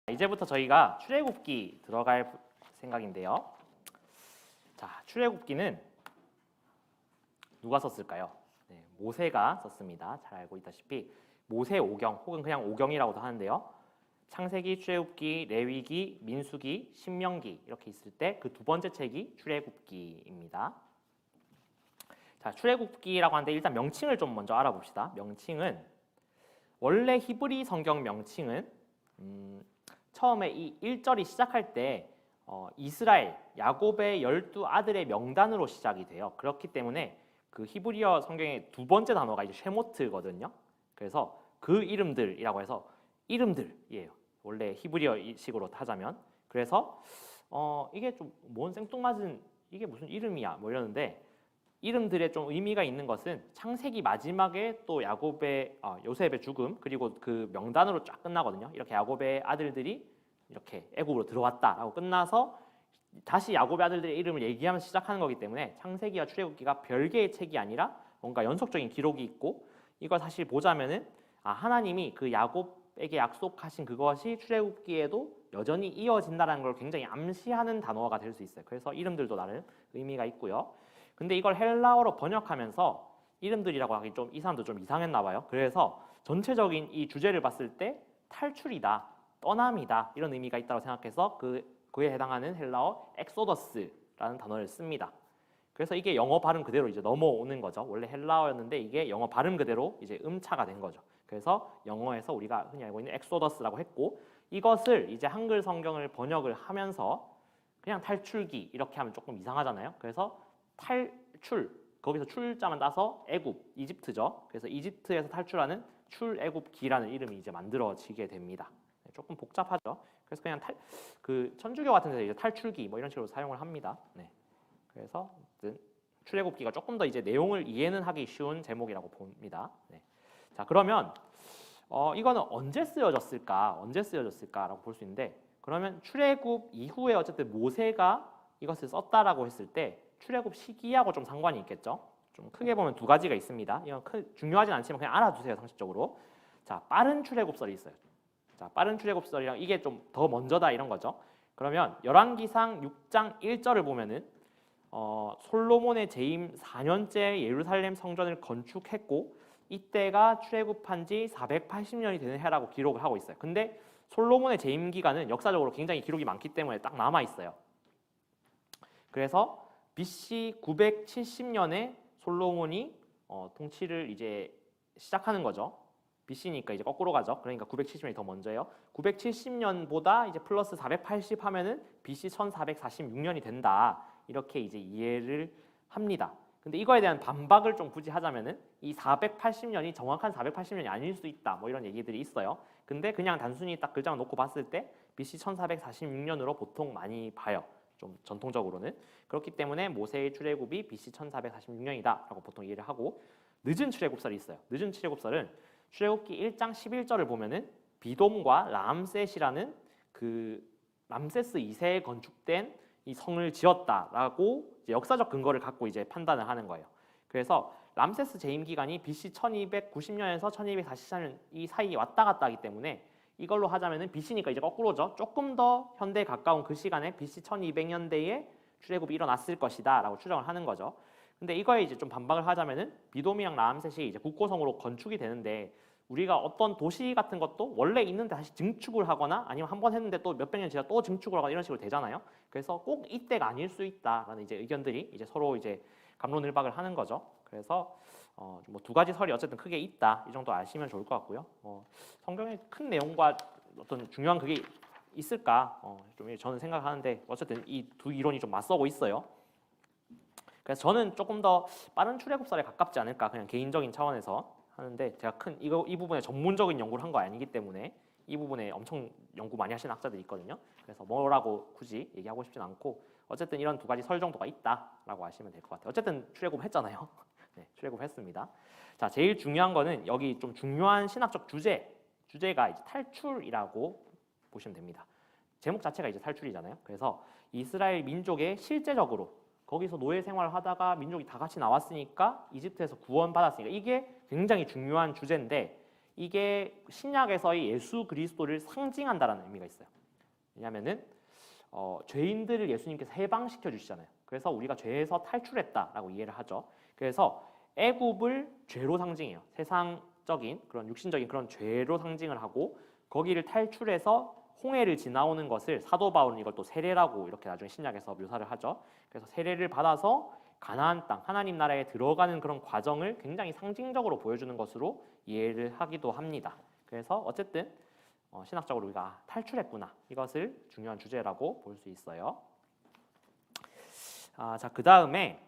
이제부터 저희가 출애굽기 들어갈 생각인데요. 자, 출애굽기는 누가 썼을까요? 네, 모세가 썼습니다. 잘 알고 있다시피 모세 오경 혹은 그냥 오경이라고도 하는데요. 창세기, 출애굽기, 레위기, 민수기, 신명기 이렇게 있을 때 그 두 번째 책이 출애굽기입니다. 자, 출애굽기라고 하는데 일단 명칭을 좀 먼저 알아봅시다. 명칭은 원래 히브리 성경 명칭은 처음에 이 1절이 시작할 때 이스라엘, 야곱의 12아들의 명단으로 시작이 돼요. 그렇기 때문에 그 히브리어 성경의 두 번째 단어가 이제 쉐모트거든요. 그래서 그 이름들이라고 해서 이름들이에요. 원래 히브리어식으로 하자면. 그래서 이게 좀 뭔 생뚱맞은 이게 무슨 이름이야 뭐 이러는데 이름들에 좀 의미가 있는 것은 창세기 마지막에 또 야곱의 요셉의 죽음 그리고 그 명단으로 쫙 끝나거든요. 이렇게 야곱의 아들들이 이렇게 애굽으로 들어왔다라고 끝나서 다시 야곱의 아들들의 이름을 얘기하면서 시작하는 거기 때문에 창세기와 출애굽기가 별개의 책이 아니라 뭔가 연속적인 기록이 있고 이걸 사실 보자면은 하나님이 그 야곱에게 약속하신 그것이 출애굽기에도 여전히 이어진다는 걸 굉장히 암시하는 단어가 될 수 있어요. 그래서 이름들도 나름 의미가 있고요. 근데 이걸 헬라어로 번역하면서 이름들이라고 하기 좀 이 사람도 좀 이상했나 봐요. 그래서 전체적인 이 주제를 봤을 때 탈출이다, 떠남이다 이런 의미가 있다고 생각해서 그에 해당하는 헬라어 엑소더스라는 단어를 씁니다. 그래서 이게 영어 발음 그대로 이제 넘어오는 거죠. 원래 헬라어였는데 이게 영어 발음 그대로 이제 음차가 된 거죠. 그래서 영어에서 우리가 흔히 알고 있는 엑소더스라고 했고 이것을 이제 한글 성경을 번역을 하면서 그냥 탈출기 이렇게 하면 조금 이상하잖아요. 그래서 탈출 거기서 출자만 따서 애굽 이집트죠. 그래서 이집트에서 탈출하는 출애굽기라는 이름이 이제 만들어지게 됩니다. 조금 복잡하죠. 그래서 그냥 그 천주교 같은 데서 이제 탈출기 뭐 이런 식으로 사용을 합니다. 네. 그래서 출애굽기가 조금 더 이제 내용을 이해는 하기 쉬운 제목이라고 봅니다. 네. 자, 그러면 이거는 언제 쓰여졌을까라고 볼 수 있는데 그러면 출애굽 이후에 어쨌든 모세가 이것을 썼다라고 했을 때 출애굽 시기하고 좀 상관이 있겠죠. 좀 크게 보면 두 가지가 있습니다. 이건 중요하진 않지만 그냥 알아두세요. 상식적으로. 자, 빠른 출애굽설이 있어요. 자, 빠른 출애굽설이랑 이게 좀 더 먼저다 이런 거죠. 그러면 열왕기상 6장 1절을 보면은 솔로몬의 재임 4년째 예루살렘 성전을 건축했고 이때가 출애굽한 지 480년이 되는 해라고 기록을 하고 있어요. 근데 솔로몬의 재임 기간은 역사적으로 굉장히 기록이 많기 때문에 딱 남아 있어요. 그래서 BC 970년에 솔로몬이 통치를 이제 시작하는 거죠. BC니까 이제 거꾸로 가죠. 그러니까 970년이 더 먼저예요. 970년보다 이제 플러스 480 하면은 BC 1446년이 된다. 이렇게 이제 이해를 합니다. 근데 이거에 대한 반박을 좀 굳이 하자면은 이 480년이 정확한 480년이 아닐 수 있다. 뭐 이런 얘기들이 있어요. 근데 그냥 단순히 딱 글자만 놓고 봤을 때 BC 1446년으로 보통 많이 봐요. 좀 전통적으로는. 그렇기 때문에 모세의 출애굽이 BC 1446년이다라고 보통 이해를 하고 늦은 출애굽설이 있어요. 늦은 출애굽설은 출애굽기 1장 11절을 보면은 비돔과 람셋이라는 그 람세스 2세에 건축된 이 성을 지었다라고 이제 역사적 근거를 갖고 이제 판단을 하는 거예요. 그래서 람세스 재임 기간이 BC 1290년에서 1244년 이 사이에 왔다 갔다 하기 때문에 이걸로 하자면은 BC니까 이제 거꾸로죠. 조금 더 현대에 가까운 그 시간에 BC 1200년대에 출애굽이 일어났을 것이다라고 추정을 하는 거죠. 근데 이거에 이제 좀 반박을 하자면은 비돔이랑 라암셋이 이제 국고성으로 건축이 되는데 우리가 어떤 도시 같은 것도 원래 있는데 다시 증축을 하거나 아니면 한 번 했는데 또 몇백 년 지나 또 증축을 하거나 이런 식으로 되잖아요. 그래서 꼭 이때가 아닐 수 있다라는 이제 의견들이 이제 서로 이제 갑론을박을 하는 거죠. 그래서 뭐 두 가지 설이 어쨌든 크게 있다 이 정도 아시면 좋을 것 같고요. 성경의 큰 내용과 어떤 중요한 그게 있을까 좀 저는 생각하는데 어쨌든 이 두 이론이 좀 맞서고 있어요. 그래서 저는 조금 더 빠른 출애굽설에 가깝지 않을까 그냥 개인적인 차원에서 하는데 제가 이 부분에 전문적인 연구를 한 거 아니기 때문에 이 부분에 엄청 연구 많이 하시는 학자들이 있거든요. 그래서 뭐라고 굳이 얘기하고 싶진 않고 어쨌든 이런 두 가지 설 정도가 있다라고 아시면 될 것 같아요. 어쨌든 출애굽 했잖아요. 네, 출애굽 했습니다. 자, 제일 중요한 거는 여기 좀 중요한 신학적 주제가 이제 탈출이라고 보시면 됩니다. 제목 자체가 이제 탈출이잖아요. 그래서 이스라엘 민족의 실제적으로 거기서 노예 생활을 하다가 민족이 다 같이 나왔으니까 이집트에서 구원받았으니까 이게 굉장히 중요한 주제인데 이게 신약에서의 예수 그리스도를 상징한다라는 의미가 있어요. 왜냐하면은 죄인들을 예수님께서 해방시켜 주시잖아요. 그래서 우리가 죄에서 탈출했다라고 이해를 하죠. 그래서 애굽을 죄로 상징해요. 세상적인 그런 육신적인 그런 죄로 상징을 하고 거기를 탈출해서 홍해를 지나오는 것을 사도 바울은 이걸 또 세례라고 이렇게 나중에 신약에서 묘사를 하죠. 그래서 세례를 받아서 가나안 땅 하나님 나라에 들어가는 그런 과정을 굉장히 상징적으로 보여주는 것으로 이해를 하기도 합니다. 그래서 어쨌든 신학적으로 우리가 탈출했구나 이것을 중요한 주제라고 볼 수 있어요. 자, 그 다음에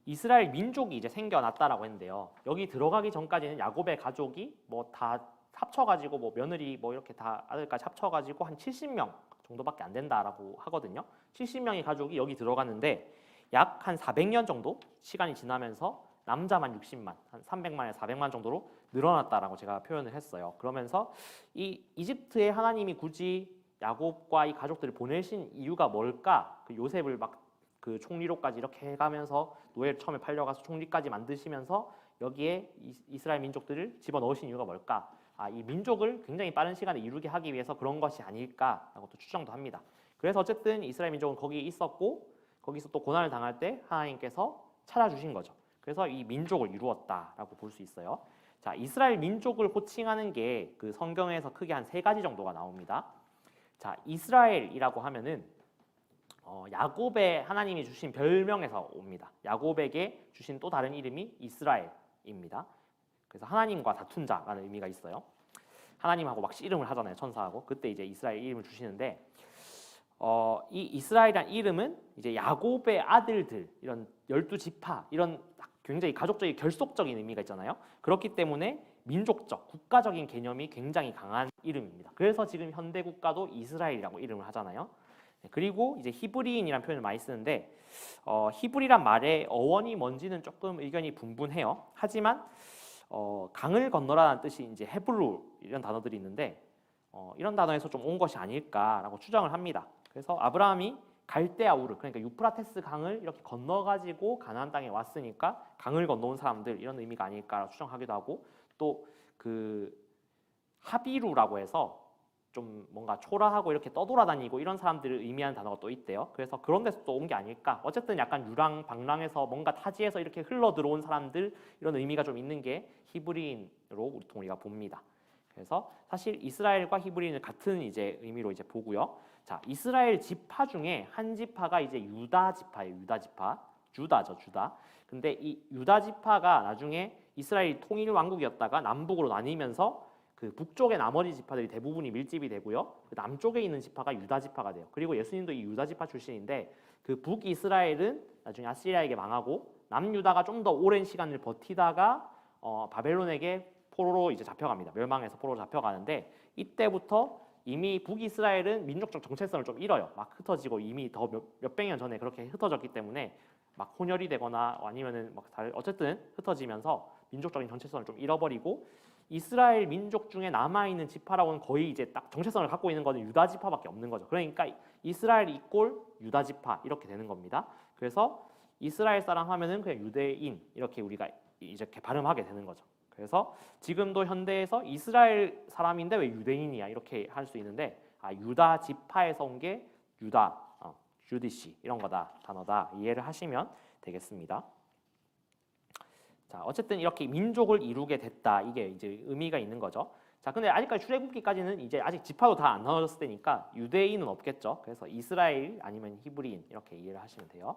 이스라엘 민족이 이제 생겨났다라고 했는데요. 여기 들어가기 전까지는 야곱의 가족이 뭐 다 합쳐가지고 뭐 며느리 뭐 이렇게 다 아들까지 합쳐가지고 한 70명 정도밖에 안 된다라고 하거든요. 70명의 가족이 여기 들어갔는데 약 한 400년 정도 시간이 지나면서 남자만 60만, 한 300만에서 400만 정도로 늘어났다라고 제가 표현을 했어요. 그러면서 이 이집트의 하나님이 굳이 야곱과 이 가족들을 보내신 이유가 뭘까? 그 요셉을 막 그 총리로까지 이렇게 해가면서 노예를 처음에 팔려가서 총리까지 만드시면서 여기에 이스라엘 민족들을 집어넣으신 이유가 뭘까? 이 민족을 굉장히 빠른 시간에 이루게 하기 위해서 그런 것이 아닐까라고 또 추정도 합니다. 그래서 어쨌든 이스라엘 민족은 거기에 있었고 거기서 또 고난을 당할 때 하나님께서 찾아주신 거죠. 그래서 이 민족을 이루었다라고 볼 수 있어요. 자, 이스라엘 민족을 호칭하는 게 그 성경에서 크게 한 3가지 정도가 나옵니다. 자, 이스라엘이라고 하면은 야곱의 하나님이 주신 별명에서 옵니다. 야곱에게 주신 또 다른 이름이 이스라엘입니다. 그래서 하나님과 다툰 자라는 의미가 있어요. 하나님하고 막 씨름을 하잖아요, 천사하고. 그때 이제 이스라엘 이름을 주시는데 이 이스라엘이란 이름은 이제 야곱의 아들들 이런 12지파 이런 굉장히 가족적인 결속적인 의미가 있잖아요. 그렇기 때문에 민족적, 국가적인 개념이 굉장히 강한 이름입니다. 그래서 지금 현대 국가도 이스라엘이라고 이름을 하잖아요. 그리고 이제 히브리인이라는 표현을 많이 쓰는데 히브리란 말의 어원이 뭔지는 조금 의견이 분분해요. 하지만 강을 건너라는 뜻이 이제 헤브루 이런 단어들이 있는데 이런 단어에서 좀 온 것이 아닐까라고 추정을 합니다. 그래서 아브라함이 갈대아 우르 그러니까 유프라테스 강을 이렇게 건너가지고 가나안 땅에 왔으니까 강을 건너온 사람들 이런 의미가 아닐까라고 추정하기도 하고 또 그 하비루라고 해서 좀 뭔가 초라하고 이렇게 떠돌아다니고 이런 사람들을 의미하는 단어가 또 있대요. 그래서 그런 데서 또 온 게 아닐까. 어쨌든 약간 유랑방랑해서 뭔가 타지에서 이렇게 흘러 들어온 사람들 이런 의미가 좀 있는 게 히브리인으로 우리가 봅니다. 그래서 사실 이스라엘과 히브리인을 같은 이제 의미로 이제 보고요. 자, 이스라엘 지파 중에 한 지파가 이제 유다 지파예요. 유다 지파. 주다죠, 주다. 근데 이 유다 지파가 나중에 이스라엘 통일 왕국이었다가 남북으로 나뉘면서 그 북쪽의 나머지 지파들이 대부분이 밀집이 되고요. 그 남쪽에 있는 지파가 유다 지파가 돼요. 그리고 예수님도 이 유다 지파 출신인데 그 북이스라엘은 나중에 아시리아에게 망하고 남유다가 좀 더 오랜 시간을 버티다가 바벨론에게 포로로 이제 잡혀갑니다. 멸망해서 포로로 잡혀가는데 이때부터 이미 북이스라엘은 민족적 정체성을 좀 잃어요. 막 흩어지고 이미 더 몇백 년 전에 그렇게 흩어졌기 때문에 막 혼혈이 되거나 아니면은 막 어쨌든 흩어지면서 민족적인 정체성을 좀 잃어버리고 이스라엘 민족 중에 남아있는 지파라고는 거의 이제 딱 정체성을 갖고 있는 것은 유다 지파밖에 없는 거죠. 그러니까 이스라엘 이꼴 유다 지파 이렇게 되는 겁니다. 그래서 이스라엘 사람 하면은 그냥 유대인 이렇게 우리가 이렇게 발음하게 되는 거죠. 그래서 지금도 현대에서 이스라엘 사람인데 왜 유대인이야 이렇게 할 수 있는데 유다 지파에서 온 게 유다, 주디시 이런 거다 단어다 이해를 하시면 되겠습니다. 자, 어쨌든 이렇게 민족을 이루게 됐다 이게 이제 의미가 있는 거죠. 자, 근데 아직까지 출애굽기까지는 이제 아직 지파도 다 안 나눠졌을 때니까 유대인은 없겠죠. 그래서 이스라엘 아니면 히브리인 이렇게 이해를 하시면 돼요.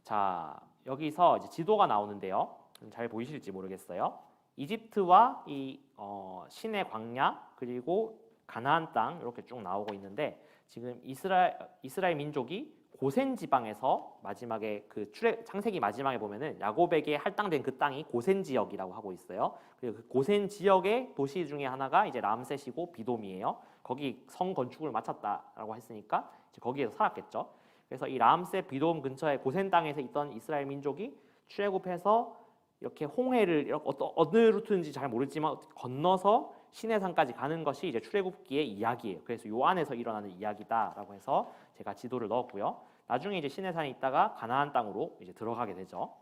자, 여기서 이제 지도가 나오는데요. 잘 보이실지 모르겠어요. 이집트와 이 시내 광야 그리고 가나안 땅 이렇게 쭉 나오고 있는데 지금 이스라엘 민족이 고센 지방에서 마지막에 그 창세기 마지막에 보면은 야곱에게 할당된 그 땅이 고센 지역이라고 하고 있어요. 그리고 그 고센 지역의 도시 중에 하나가 이제 람셋이고 비돔이에요. 거기 성 건축을 마쳤다라고 했으니까 이제 거기에서 살았겠죠. 그래서 이 람셋 비돔 근처에 고센 땅에서 있던 이스라엘 민족이 출애굽해서 이렇게 홍해를 이렇게 어느 루트인지 잘 모르지만 건너서 시내산까지 가는 것이 이제 출애굽기의 이야기예요. 그래서 요 안에서 일어나는 이야기다라고 해서 제가 지도를 넣었고요. 나중에 이제 시내산에 있다가 가나안 땅으로 이제 들어가게 되죠.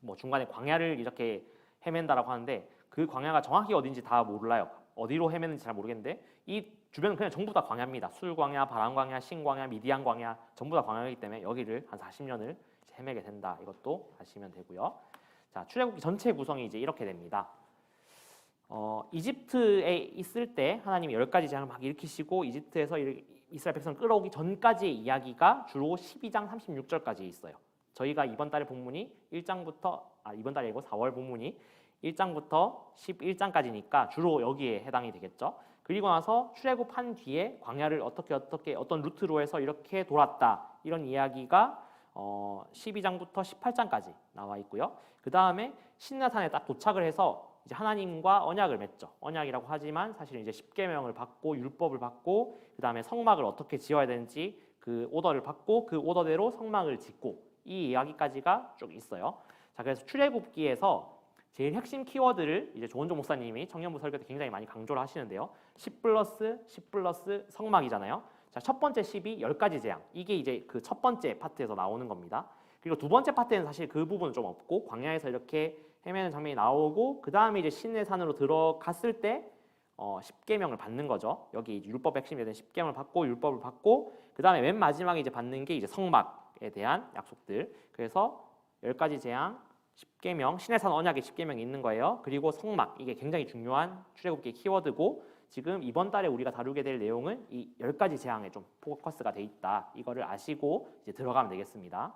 뭐 중간에 광야를 이렇게 헤맨다라고 하는데 그 광야가 정확히 어딘지 다 몰라요. 어디로 헤매는지 잘 모르겠는데 이 주변은 그냥 전부 다 광야입니다. 술광야, 바람광야, 신광야, 미디안 광야 전부 다 광야이기 때문에 여기를 한 40년을 헤매게 된다. 이것도 아시면 되고요. 자, 출애굽기 전체 구성이 이제 이렇게 됩니다. 이집트에 있을 때 하나님이 10가지 재앙을 막 일으키시고 이집트에서 이스라엘 백성을 끌어오기 전까지의 이야기가 주로 12장 36절까지 있어요. 저희가 이번 달의 본문이 1장부터 이번 달이 아니고 4월 본문이 1장부터 11장까지니까 주로 여기에 해당이 되겠죠. 그리고 나서 출애굽한 뒤에 광야를 어떻게 어떤 루트로 해서 이렇게 돌았다. 이런 이야기가 12장부터 18장까지 나와 있고요. 그 다음에 신라산에 딱 도착을 해서 이제 하나님과 언약을 맺죠. 언약이라고 하지만 사실은 이제 십계명을 받고 율법을 받고 그 다음에 성막을 어떻게 지어야 되는지 그 오더를 받고 그 오더대로 성막을 짓고 이 이야기까지가 쭉 있어요. 자, 그래서 출애굽기에서 제일 핵심 키워드를 이제 조원종 목사님이 청년부 설교 때 굉장히 많이 강조를 하시는데요. 10 플러스 성막이잖아요. 자, 첫 번째 10이 10가지 재앙. 이게 이제 그 첫 번째 파트에서 나오는 겁니다. 그리고 두 번째 파트에는 사실 그 부분은 좀 없고 광야에서 이렇게 헤매는 장면이 나오고 그 다음에 이제 시내산으로 들어갔을 때 십계명을 받는 거죠. 여기 이제 율법 핵심이 된 십계명을 받고 율법을 받고 그 다음에 맨 마지막에 이제 받는 게 이제 성막에 대한 약속들. 그래서 10가지 재앙, 십계명, 시내산 언약의 십계명이 있는 거예요. 그리고 성막, 이게 굉장히 중요한 출애굽기의 키워드고 지금 이번 달에 우리가 다루게 될 내용은 이 10가지 재앙에 좀 포커스가 돼 있다. 이거를 아시고 이제 들어가면 되겠습니다.